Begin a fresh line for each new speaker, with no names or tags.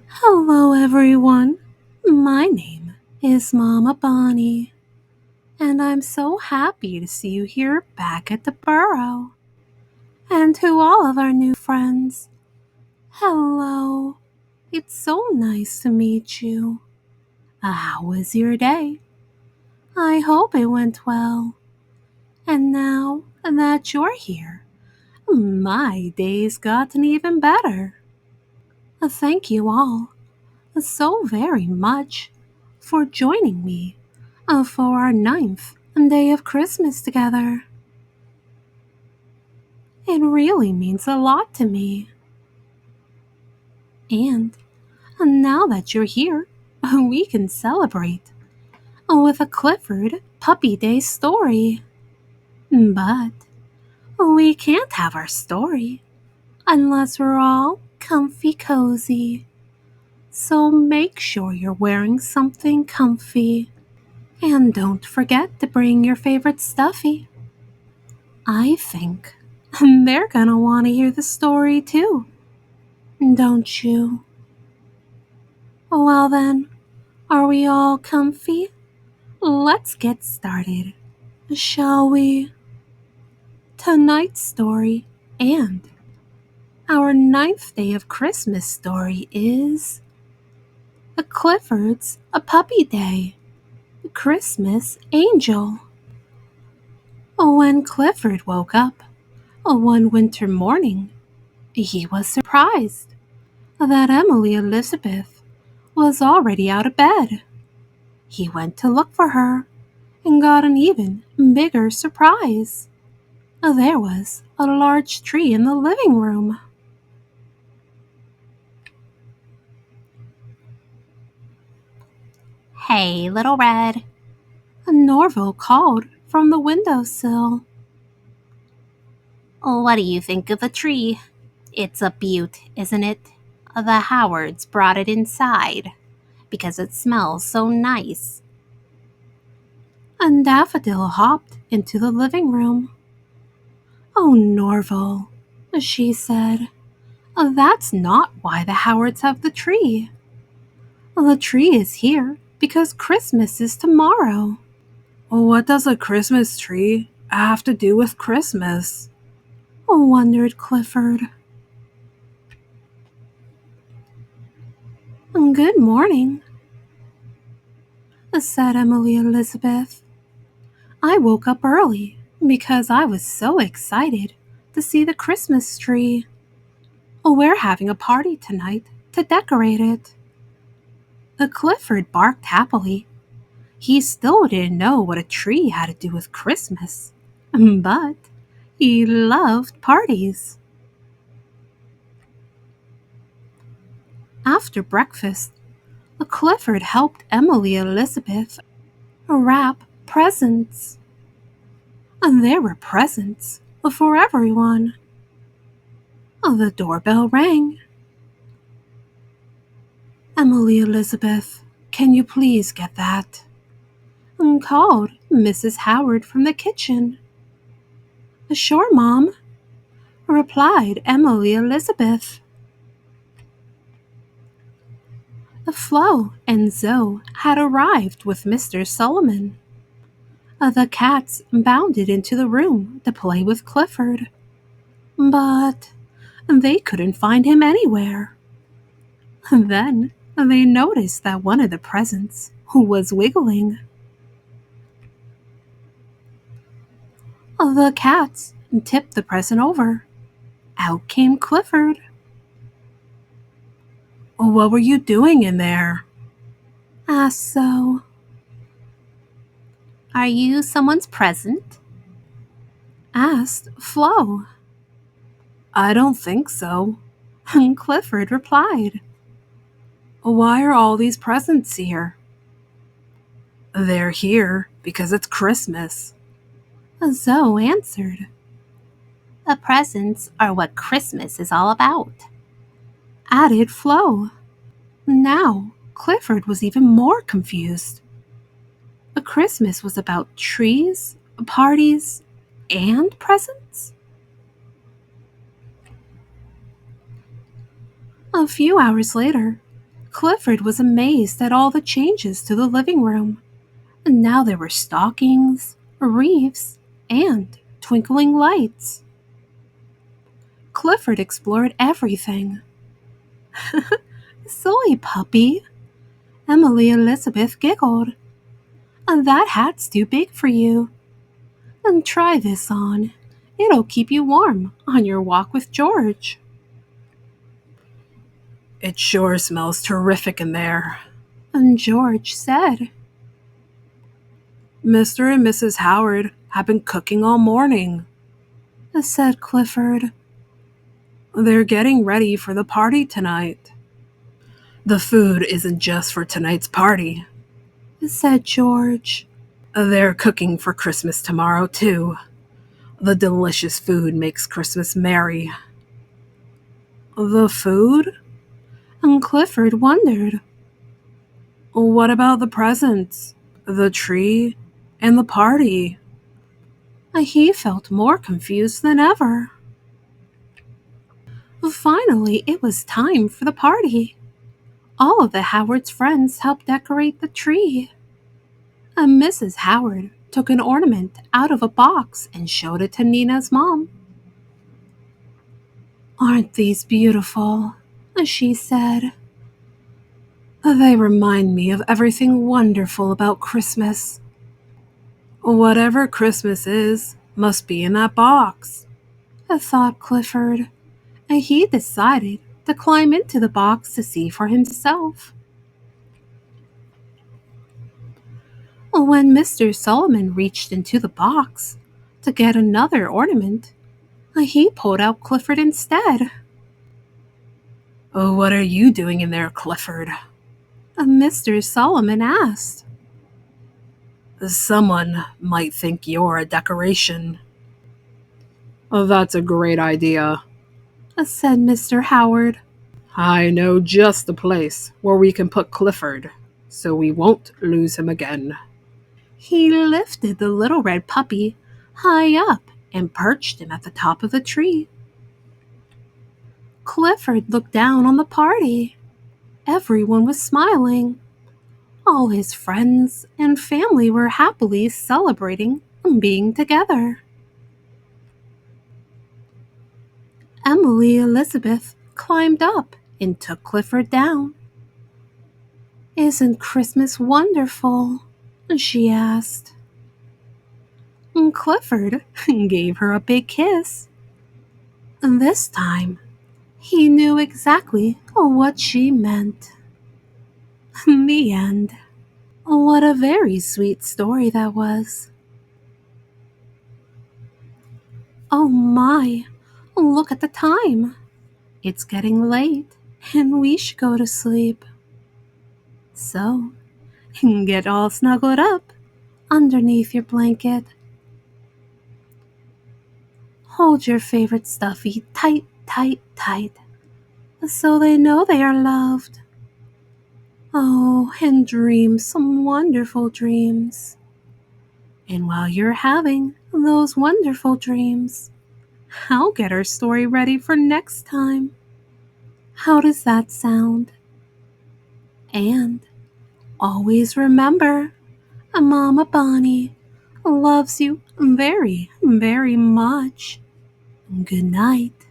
Hello, everyone. My name is Mama Bonnie, and I'm so happy to see you here back at the burrow. And to all of our new friends, hello. It's so nice to meet you. How was your day? I hope it went well. And now that you're here, my day's gotten even better. Thank you all so very much for joining me for our ninth day of Christmas together. It really means a lot to me. And now that you're here, we can celebrate with a Clifford Puppy Day story. But we can't have our story unless we're all comfy cozy. So make sure you're wearing something comfy. And don't forget to bring your favorite stuffy. I think they're gonna want to hear the story too, don't you? Well then, are we all comfy? Let's get started, shall we? Tonight's story and our ninth day of Christmas story is A Clifford's a Puppy Day, Christmas Angel. When Clifford woke up one winter morning, he was surprised that Emily Elizabeth was already out of bed. He went to look for her and got an even bigger surprise. There was a large tree in the living room.
Hey, Little Red.
Norval called from the windowsill.
What do you think of the tree? It's a beaut, isn't it? The Howards brought it inside because it smells so nice.
And Daffodil hopped into the living room. Oh, Norval, she said, that's not why the Howards have the tree. The tree is here because Christmas is tomorrow. What does a Christmas tree have to do with Christmas? Wondered Clifford. Good morning, said Emily Elizabeth. I woke up early because I was so excited to see the Christmas tree. We're having a party tonight to decorate it. Clifford barked happily. He still didn't know what a tree had to do with Christmas, but he loved parties. After breakfast, Clifford helped Emily Elizabeth wrap presents. There were presents for everyone. The doorbell rang. Emily Elizabeth, can you please get that? Called Mrs. Howard from the kitchen. Sure, Mom, replied Emily Elizabeth. Flo and Zoe had arrived with Mr. Solomon. The cats bounded into the room to play with Clifford, but they couldn't find him anywhere. Then they noticed that one of the presents was wiggling. The cats tipped the present over. Out came Clifford. What were you doing in there? Asked Zoe.
Are you someone's present?
Asked Flo. I don't think so, Clifford replied. Why are all these presents here? They're here because it's Christmas, Zoe answered.
The presents are what Christmas is all about,
added Flo. Now, Clifford was even more confused. Christmas was about trees, parties, and presents? A few hours later, Clifford was amazed at all the changes to the living room. And now there were stockings, wreaths, and twinkling lights. Clifford explored everything. Silly puppy, Emily Elizabeth giggled. That hat's too big for you. And try this on. It'll keep you warm on your walk with George. It sure smells terrific in there, and George said. Mr. and Mrs. Howard have been cooking all morning, said Clifford. They're getting ready for the party tonight. The food isn't just for tonight's party, said George. They're cooking for Christmas tomorrow, too. The delicious food makes Christmas merry. The food? And Clifford wondered. What about the presents, the tree, and the party? He felt more confused than ever. Finally, it was time for the party. All of the Howard's friends helped decorate the tree. And Mrs. Howard took an ornament out of a box and showed it to Nina's mom. Aren't these beautiful? She said. They remind me of everything wonderful about Christmas. Whatever Christmas is must be in that box, thought Clifford, and he decided to climb into the box to see for himself. When Mr. Solomon reached into the box to get another ornament, he pulled out Clifford instead. What are you doing in there, Clifford? Mr. Solomon asked. Someone might think you're a decoration. That's a great idea, said Mr. Howard. I know just the place where we can put Clifford, so we won't lose him again. He lifted the little red puppy high up and perched him at the top of the tree. Clifford looked down on the party. Everyone was smiling. All his friends and family were happily celebrating being together. Emily Elizabeth climbed up and took Clifford down. Isn't Christmas wonderful? She asked. And Clifford gave her a big kiss. And this time, he knew exactly what she meant. The end. What a very sweet story that was. Oh my, look at the time. It's getting late, and we should go to sleep. So, get all snuggled up underneath your blanket. Hold your favorite stuffy tight, tight, tight, so they know they are loved. Oh, and dream some wonderful dreams. And while you're having those wonderful dreams, I'll get our story ready for next time. How does that sound? And always remember, Mama Bonnie loves you very, very much. Good night.